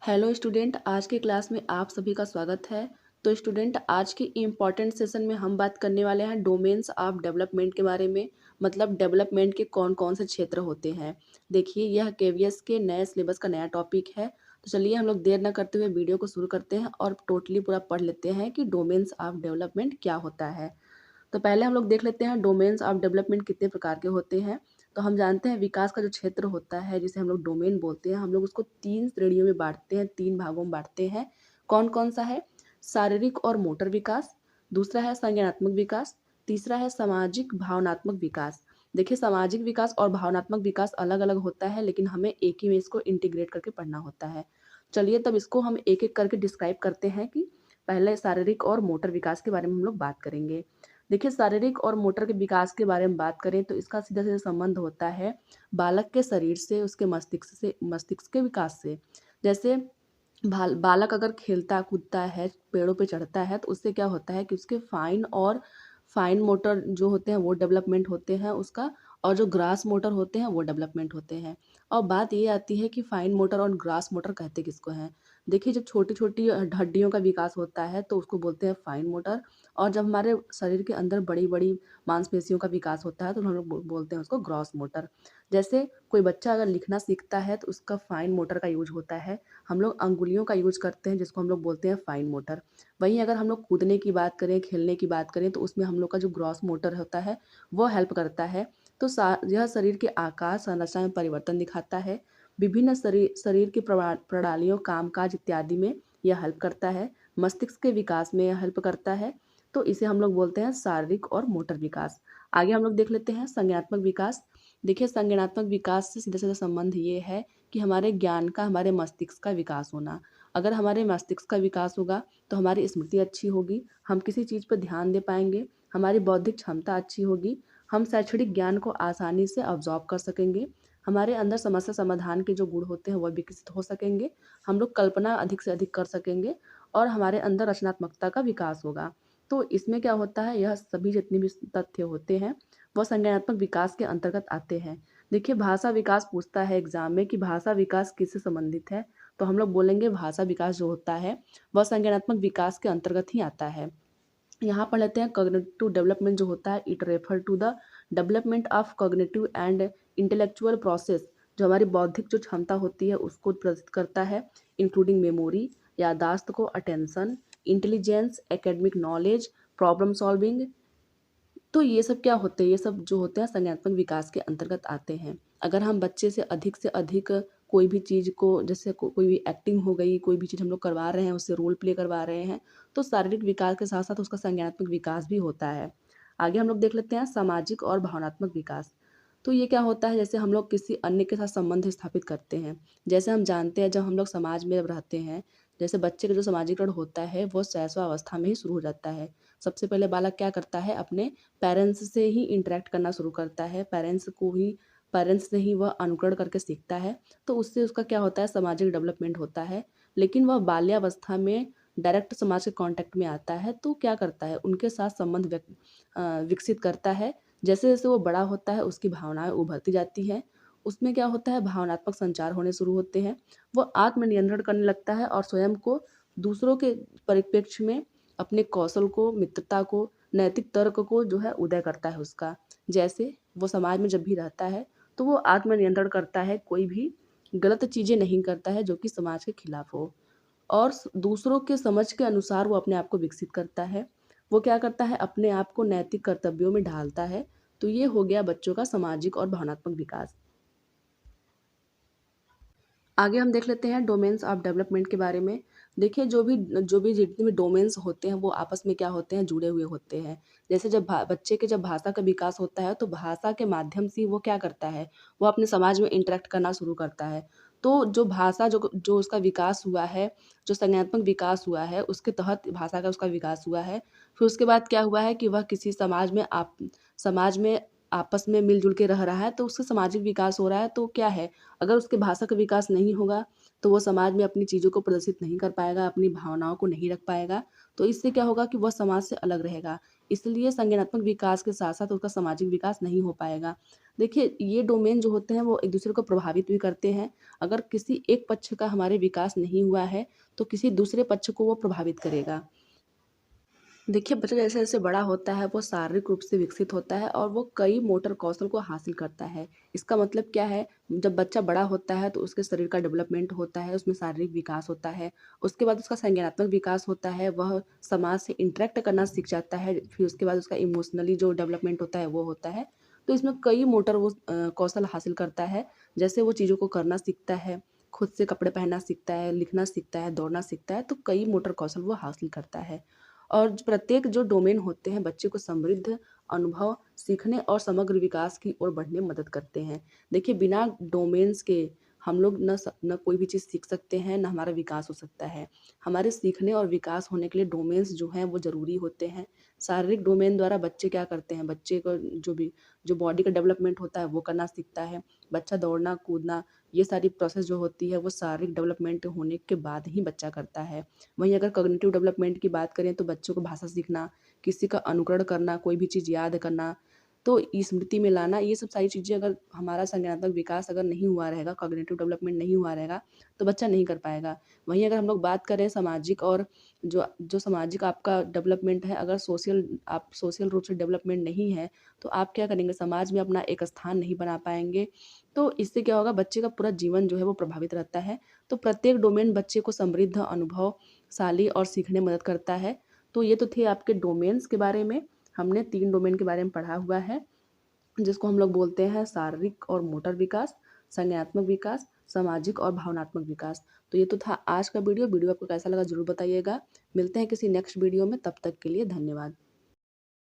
Hello student, आज के class में आप सभी का स्वागत है। तो स्टूडेंट, आज के इम्पॉर्टेंट सेशन में हम बात करने वाले हैं डोमेन्स ऑफ डेवलपमेंट के बारे में। मतलब डेवलपमेंट के कौन कौन से क्षेत्र होते हैं। देखिए, यह केवीएस के नए सिलेबस का नया टॉपिक है। तो चलिए हम लोग देर न करते हुए वीडियो को शुरू करते हैं और टोटली पूरा पढ़ लेते हैं कि डोमेन्स ऑफ डेवलपमेंट क्या होता है। तो पहले हम लोग देख लेते हैं डोमेन्स ऑफ डेवलपमेंट कितने प्रकार के होते हैं। तो हम जानते हैं विकास का जो क्षेत्र होता है जिसे हम लोग डोमेन बोलते हैं, हम लोग उसको 3 श्रेणियों में बाँटते हैं, 3 भागों में बाँटते हैं। कौन-कौन सा है? शारीरिक और मोटर विकास, दूसरा है संज्ञानात्मक विकास, तीसरा है सामाजिक भावनात्मक विकास। देखिए, सामाजिक विकास और भावनात्मक विकास अलग-अलग होता है, लेकिन हमें एक ही में इसको इंटीग्रेट करके पढ़ना होता है। चलिए तब इसको हम एक-एक करके डिस्क्राइब करते हैं कि पहले शारीरिक और मोटर विकास के बारे में हम लोग बात करेंगे। देखिए, शारीरिक और मोटर के विकास के बारे में बात करें तो इसका सीधा-सीधा संबंध होता है बालक के शरीर से, उसके मस्तिष्क के विकास से। जैसे बालक अगर खेलता कूदता है, पेड़ों पे चढ़ता है, तो उससे क्या होता है कि उसके फाइन मोटर जो होते हैं वो डेवलपमेंट होते हैं उसका, और जो ग्रास मोटर होते हैं वो डेवलपमेंट होते हैं। और बात ये आती है कि फाइन मोटर और ग्रास मोटर कहते किसको हैं। देखिए, जब छोटी-छोटी हड्डियों का विकास होता है तो उसको बोलते हैं फाइन मोटर, और जब हमारे शरीर के अंदर बड़ी-बड़ी मांसपेशियों का विकास होता है तो हम लोग बोलते हैं उसको ग्रॉस मोटर। जैसे कोई बच्चा अगर लिखना सीखता है तो उसका फाइन मोटर का यूज़ होता है। हम लोग अंगुलियों का यूज़ करते हैं जिसको हम लोग बोलते हैं फाइन मोटर। वहीं अगर हम लोग कूदने की बात करें, खेलने की बात करें, तो उसमें हम लोग का जो ग्रॉस मोटर होता है वो हेल्प करता है। तो यह शरीर के आकार संरचना में परिवर्तन दिखाता है। विभिन्न शरीर की प्रणालियों, कामकाज इत्यादि में यह हेल्प करता है। मस्तिष्क के विकास में यह हेल्प करता है। तो इसे हम लोग बोलते हैं शारीरिक और मोटर विकास। आगे हम लोग देख लेते हैं संज्ञानात्मक विकास। देखिए, संज्ञानात्मक विकास से सीधा-सीधा संबंध ये है कि हमारे ज्ञान का, हमारे मस्तिष्क का विकास होना। अगर हमारे मस्तिष्क का विकास होगा तो हमारी स्मृति अच्छी होगी, हम किसी चीज़ पर ध्यान दे पाएँगे, हमारी बौद्धिक क्षमता अच्छी होगी, हम शैक्षणिक ज्ञान को आसानी से अब्ज़ॉर्ब कर सकेंगे, हमारे अंदर समस्या समाधान के जो गुण होते हैं वह विकसित हो सकेंगे, हम लोग कल्पना अधिक से अधिक कर सकेंगे, और हमारे अंदर रचनात्मकता का विकास होगा। तो इसमें क्या होता है, यह सभी जितने भी तथ्य होते हैं वह संज्ञानात्मक विकास के अंतर्गत आते हैं। देखिए, भाषा विकास पूछता है एग्जाम में कि भाषा विकास किससे संबंधित है, तो हम लोग बोलेंगे भाषा विकास जो होता है वह संज्ञानात्मक विकास के अंतर्गत ही आता है। यहाँ पढ़ लेते हैं कॉग्निटिव डेवलपमेंट जो होता है, it refer to the development of cognitive and intellectual process. जो हमारी बौद्धिक जो क्षमता होती है उसको प्रदर्शित करता है, इंक्लूडिंग मेमोरी, यादाश्त को, attention, intelligence, academic knowledge, problem solving. तो ये सब क्या होते हैं, ये सब जो होते हैं संज्ञानात्मक विकास के अंतर्गत आते हैं। अगर हम बच्चे से अधिक कोई भी चीज़ को, जैसे कोई भी एक्टिंग हो गई, कोई भी चीज़ हम लोग करवा रहे हैं, उससे रोल प्ले करवा रहे हैं, तो शारीरिक विकास के साथ साथ उसका संज्ञानात्मक विकास भी होता है। आगे हम लोग देख लेते हैं सामाजिक और भावनात्मक विकास। तो ये क्या होता है, जैसे हम लोग किसी अन्य के साथ संबंध स्थापित करते हैं। जैसे हम जानते हैं, जब हम लोग समाज में जब रहते हैं, जैसे बच्चे का जो सामाजिकरण होता है वो शैशवावस्था में ही शुरू हो जाता है। सबसे पहले बालक क्या करता है, अपने पेरेंट्स से ही इंटरेक्ट करना शुरू करता है, पेरेंट्स से ही वह अनुकरण करके सीखता है। तो उससे उसका क्या होता है, सामाजिक डेवलपमेंट होता है। लेकिन वह बाल्यावस्था में डायरेक्ट समाज के कांटेक्ट में आता है तो क्या करता है, उनके साथ संबंध विकसित करता है। जैसे-जैसे वो बड़ा होता है उसकी भावनाएँ उभरती जाती हैं। उसमें क्या होता है, भावनात्मक संचार होने शुरू होते हैं। वो आत्म-नियंत्रण करने लगता है और स्वयं को दूसरों के परिप्रेक्ष्य में अपने कौशल को, मित्रता को, नैतिक तर्क को जो है उदय करता है उसका। जैसे वो समाज में जब भी रहता है तो वो आत्म-नियंत्रण करता है, कोई भी गलत चीज़ें नहीं करता है जो कि समाज के खिलाफ हो। और दूसरों के समझ के अनुसार वो अपने आप को विकसित करता है। वो क्या करता है, अपने आप को नैतिक कर्तव्यों में ढालता है। तो ये हो गया बच्चों का सामाजिक और भावनात्मक विकास। आगे हम देख लेते हैं डोमेन्स ऑफ डेवलपमेंट के बारे में। देखिए, जो भी जितने भी डोमेन्स होते हैं वो आपस में क्या होते हैं, जुड़े हुए होते हैं। जैसे बच्चे के जब भाषा का विकास होता है तो भाषा के माध्यम से वो क्या करता है, वो अपने समाज में इंटरेक्ट करना शुरू करता है। तो जो भाषा जो जो उसका विकास हुआ है, जो संज्ञानात्मक विकास हुआ है उसके तहत भाषा का उसका विकास हुआ है। फिर उसके बाद क्या हुआ है कि वह किसी समाज में आपस में मिल-जुल के रह रहा है तो उसका सामाजिक विकास हो रहा है। तो क्या है, अगर उसके भाषा का विकास नहीं होगा, तो वो समाज में अपनी चीज़ों को प्रदर्शित नहीं कर पाएगा, अपनी भावनाओं को नहीं रख पाएगा। तो इससे क्या होगा कि वह समाज से अलग रहेगा। इसलिए संज्ञानात्मक विकास के साथ-साथ उसका सामाजिक विकास नहीं हो पाएगा। देखिए, ये डोमेन जो होते हैं वो एक-दूसरे को प्रभावित भी करते हैं। अगर किसी एक पक्ष का हमारे विकास नहीं हुआ है, तो किसी दूसरे पक्ष को वो प्रभावित करेगा। देखिए, बच्चा जैसे-जैसे बड़ा होता है, वो शारीरिक रूप से विकसित होता है और वो कई मोटर कौशल को हासिल करता है। इसका मतलब क्या है, जब बच्चा बड़ा होता है, तो उसके शरीर का डेवलपमेंट होता है, उसमें शारीरिक विकास होता है। उसके बाद उसका संज्ञानात्मक विकास होता है, वह समाज से इंटरैक्ट करना सीख जाता है। फिर उसके बाद उसका इमोशनली जो डेवलपमेंट होता है, वो होता है। तो इसमें कई मोटर वो कौशल हासिल करता है। जैसे वो चीज़ों को करना सीखता है, खुद से कपड़े पहनना सीखता है, लिखना सीखता है, दौड़ना सीखता है, तो कई मोटर कौशल वो हासिल करता है। और प्रत्येक जो डोमेन होते हैं बच्चे को समृद्ध अनुभव, सीखने और समग्र विकास की ओर बढ़ने में मदद करते हैं। देखिए, बिना डोमेन्स के हम लोग न कोई भी चीज़ सीख सकते हैं, ना हमारा विकास हो सकता है। हमारे सीखने और विकास होने के लिए डोमेन्स जो हैं वो ज़रूरी होते हैं। शारीरिक डोमेन द्वारा बच्चे क्या करते हैं, बच्चे को जो बॉडी का डेवलपमेंट होता है वो करना सीखता है। बच्चा दौड़ना, कूदना, ये सारी प्रोसेस जो होती है वो शारीरिक डेवलपमेंट होने के बाद ही बच्चा करता है। वहीं अगर कॉग्निटिव डेवलपमेंट की बात करें तो बच्चों को भाषा सीखना, किसी का अनुकरण करना, कोई भी चीज़ याद करना, तो स्मृति में लाना, ये सब सारी चीज़ें अगर हमारा संज्ञानात्मक विकास अगर नहीं हुआ रहेगा, कॉग्निटिव डेवलपमेंट नहीं हुआ रहेगा, तो बच्चा नहीं कर पाएगा। वहीं अगर हम लोग बात करें सामाजिक और जो जो सामाजिक आपका डेवलपमेंट है, अगर आप सोशल रूप से डेवलपमेंट नहीं है, तो आप क्या करेंगे, समाज में अपना एक स्थान नहीं बना पाएँगे। तो इससे क्या होगा, बच्चे का पूरा जीवन जो है वो प्रभावित रहता है। तो प्रत्येक डोमेन बच्चे को समृद्ध अनुभव साली और सीखने में मदद करता है। तो ये तो थे आपके डोमेन्स के बारे में। हमने 3 डोमेन के बारे में पढ़ा हुआ है, जिसको हम लोग बोलते हैं शारीरिक और मोटर विकास, संज्ञानात्मक विकास, सामाजिक और भावनात्मक विकास। तो ये तो था आज का वीडियो। वीडियो आपको कैसा लगा ज़रूर बताइएगा। मिलते हैं किसी नेक्स्ट वीडियो में, तब तक के लिए धन्यवाद।